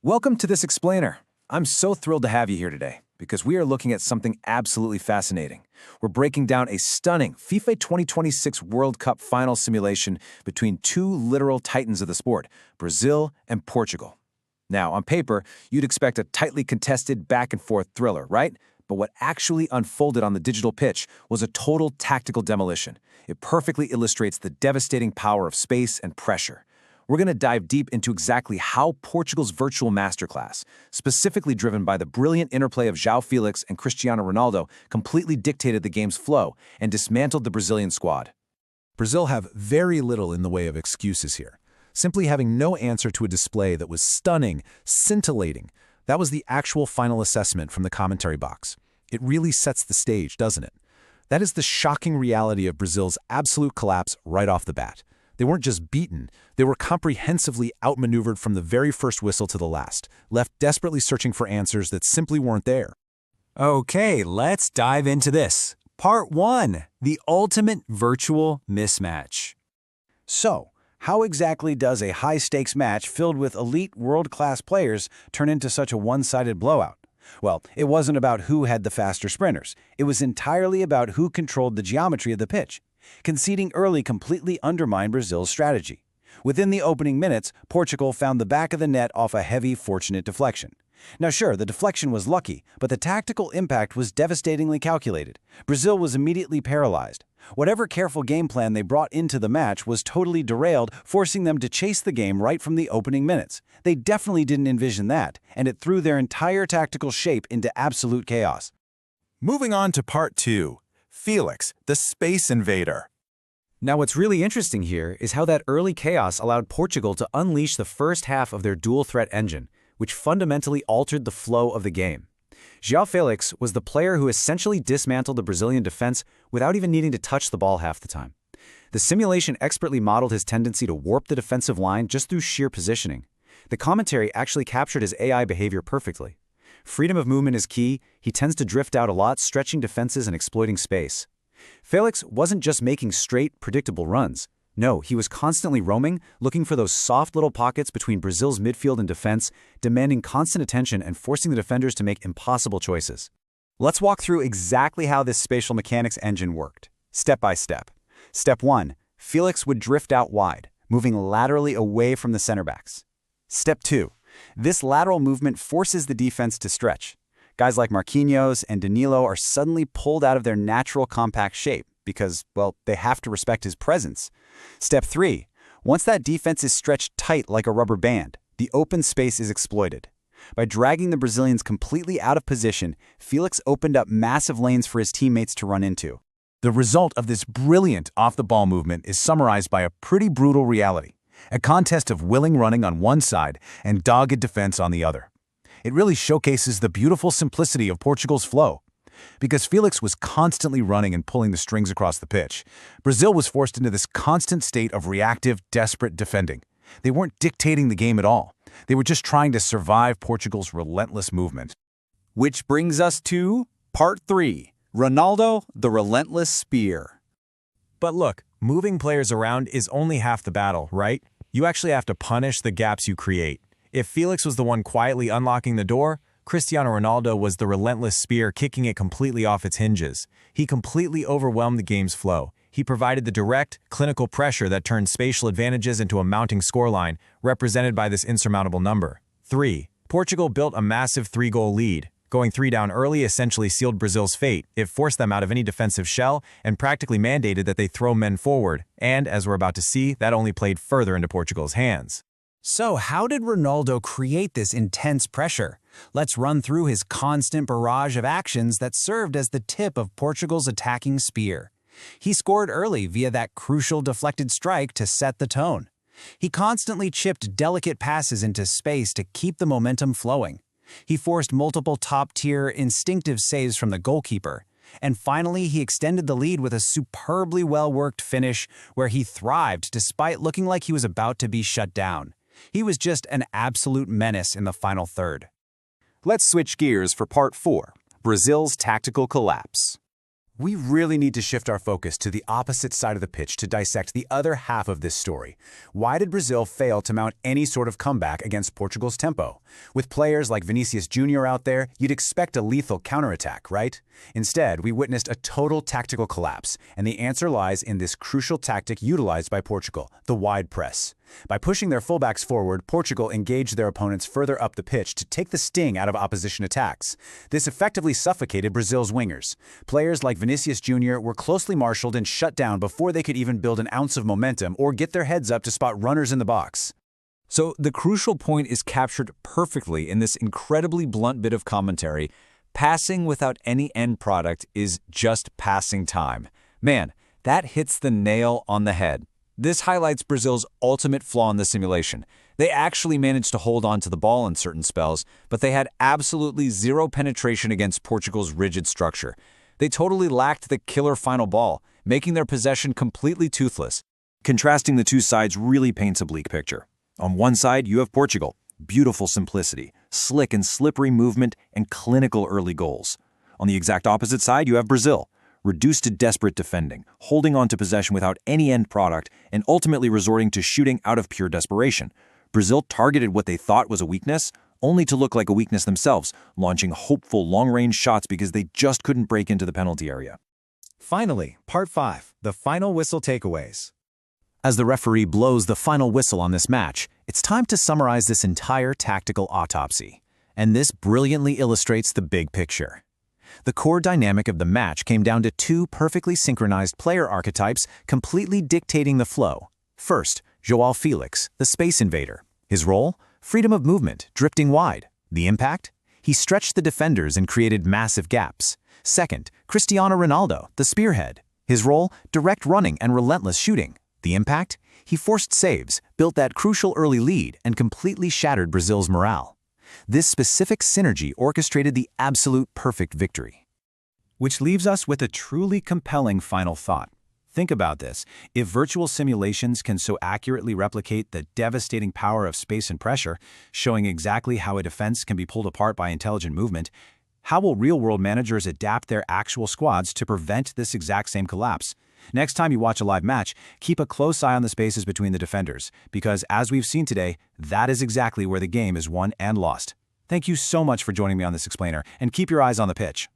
Welcome to this explainer. I'm so thrilled to have you here today because we are looking at something absolutely fascinating. We're breaking down a stunning FIFA 2026 World Cup final simulation between two literal titans of the sport, Brazil and Portugal. Now, on paper, you'd expect a tightly contested back-and-forth thriller, right? But what actually unfolded on the digital pitch was a total tactical demolition. It perfectly illustrates the devastating power of space and pressure. We're going to dive deep into exactly how Portugal's virtual masterclass, specifically driven by the brilliant interplay of João Félix and Cristiano Ronaldo, completely dictated the game's flow and dismantled the Brazilian squad. Brazil have very little in the way of excuses here, simply having no answer to a display that was stunning, scintillating. That was the actual final assessment from the commentary box. It really sets the stage, doesn't it? That is the shocking reality of Brazil's absolute collapse right off the bat. They weren't just beaten, they were comprehensively outmaneuvered from the very first whistle to the last, left desperately searching for answers that simply weren't there. Okay, let's dive into this. Part 1, the ultimate virtual mismatch. So, how exactly does a high-stakes match filled with elite world-class players turn into such a one-sided blowout? Well, it wasn't about who had the faster sprinters. It was entirely about who controlled the geometry of the pitch. Conceding early completely undermined Brazil's strategy. Within the opening minutes, Portugal found the back of the net off a heavy, fortunate deflection. Now sure, the deflection was lucky, but the tactical impact was devastatingly calculated. Brazil was immediately paralyzed. Whatever careful game plan they brought into the match was totally derailed, forcing them to chase the game right from the opening minutes. They definitely didn't envision that, and it threw their entire tactical shape into absolute chaos. Moving on to Part 2. Felix, the Space Invader. Now what's really interesting here is how that early chaos allowed Portugal to unleash the first half of their dual-threat engine, which fundamentally altered the flow of the game. João Félix was the player who essentially dismantled the Brazilian defense without even needing to touch the ball half the time. The simulation expertly modeled his tendency to warp the defensive line just through sheer positioning. The commentary actually captured his AI behavior perfectly. Freedom of movement is key. He tends to drift out a lot, stretching defenses and exploiting space. Félix wasn't just making straight, predictable runs. No, he was constantly roaming, looking for those soft little pockets between Brazil's midfield and defense, demanding constant attention and forcing the defenders to make impossible choices. Let's walk through exactly how this spatial mechanics engine worked, step by step. Step 1. Félix would drift out wide, moving laterally away from the center backs. Step 2. This lateral movement forces the defense to stretch. Guys like Marquinhos and Danilo are suddenly pulled out of their natural compact shape because, well, they have to respect his presence. Step 3. Once that defense is stretched tight like a rubber band, the open space is exploited. By dragging the Brazilians completely out of position, Félix opened up massive lanes for his teammates to run into. The result of this brilliant off-the-ball movement is summarized by a pretty brutal reality. A contest of willing running on one side and dogged defense on the other. It really showcases the beautiful simplicity of Portugal's flow. Because Félix was constantly running and pulling the strings across the pitch, Brazil was forced into this constant state of reactive, desperate defending. They weren't dictating the game at all. They were just trying to survive Portugal's relentless movement. Which brings us to Part 3, Ronaldo, the Relentless Spear. But look, moving players around is only half the battle, right? You actually have to punish the gaps you create. If Félix was the one quietly unlocking the door, Cristiano Ronaldo was the relentless spear kicking it completely off its hinges. He completely overwhelmed the game's flow. He provided the direct, clinical pressure that turned spatial advantages into a mounting scoreline, represented by this insurmountable number. 3. Portugal built a massive 3-goal lead. Going 3 down early essentially sealed Brazil's fate. It forced them out of any defensive shell and practically mandated that they throw men forward. And, as we're about to see, that only played further into Portugal's hands. So how did Ronaldo create this intense pressure? Let's run through his constant barrage of actions that served as the tip of Portugal's attacking spear. He scored early via that crucial deflected strike to set the tone. He constantly chipped delicate passes into space to keep the momentum flowing. He forced multiple top-tier, instinctive saves from the goalkeeper. And finally, he extended the lead with a superbly well-worked finish where he thrived despite looking like he was about to be shut down. He was just an absolute menace in the final third. Let's switch gears for Part 4, Brazil's tactical collapse. We really need to shift our focus to the opposite side of the pitch to dissect the other half of this story. Why did Brazil fail to mount any sort of comeback against Portugal's tempo? With players like Vinicius Jr. out there, you'd expect a lethal counterattack, right? Instead, we witnessed a total tactical collapse, and the answer lies in this crucial tactic utilized by Portugal, the wide press. By pushing their fullbacks forward, Portugal engaged their opponents further up the pitch to take the sting out of opposition attacks. This effectively suffocated Brazil's wingers. Players like Vinicius Jr. were closely marshaled and shut down before they could even build an ounce of momentum or get their heads up to spot runners in the box. So the crucial point is captured perfectly in this incredibly blunt bit of commentary. Passing without any end product is just passing time. Man, that hits the nail on the head. This highlights Brazil's ultimate flaw in the simulation. They actually managed to hold on to the ball in certain spells, but they had absolutely zero penetration against Portugal's rigid structure. They totally lacked the killer final ball, making their possession completely toothless. Contrasting the two sides really paints a bleak picture. On one side, you have Portugal. Beautiful simplicity, slick and slippery movement, and clinical early goals. On the exact opposite side, you have Brazil. Reduced to desperate defending, holding on to possession without any end product, and ultimately resorting to shooting out of pure desperation. Brazil targeted what they thought was a weakness, only to look like a weakness themselves, launching hopeful long-range shots because they just couldn't break into the penalty area. Finally, Part 5, the final whistle takeaways. As the referee blows the final whistle on this match, it's time to summarize this entire tactical autopsy. And this brilliantly illustrates the big picture. The core dynamic of the match came down to two perfectly synchronized player archetypes completely dictating the flow. First, João Félix, the space invader. His role? Freedom of movement, drifting wide. The impact? He stretched the defenders and created massive gaps. Second, Cristiano Ronaldo, the spearhead. His role? Direct running and relentless shooting. The impact? He forced saves, built that crucial early lead, and completely shattered Brazil's morale. This specific synergy orchestrated the absolute perfect victory. Which leaves us with a truly compelling final thought. Think about this. If virtual simulations can so accurately replicate the devastating power of space and pressure, showing exactly how a defense can be pulled apart by intelligent movement, how will real-world managers adapt their actual squads to prevent this exact same collapse? Next time you watch a live match, keep a close eye on the spaces between the defenders, because as we've seen today, that is exactly where the game is won and lost. Thank you so much for joining me on this explainer, and keep your eyes on the pitch.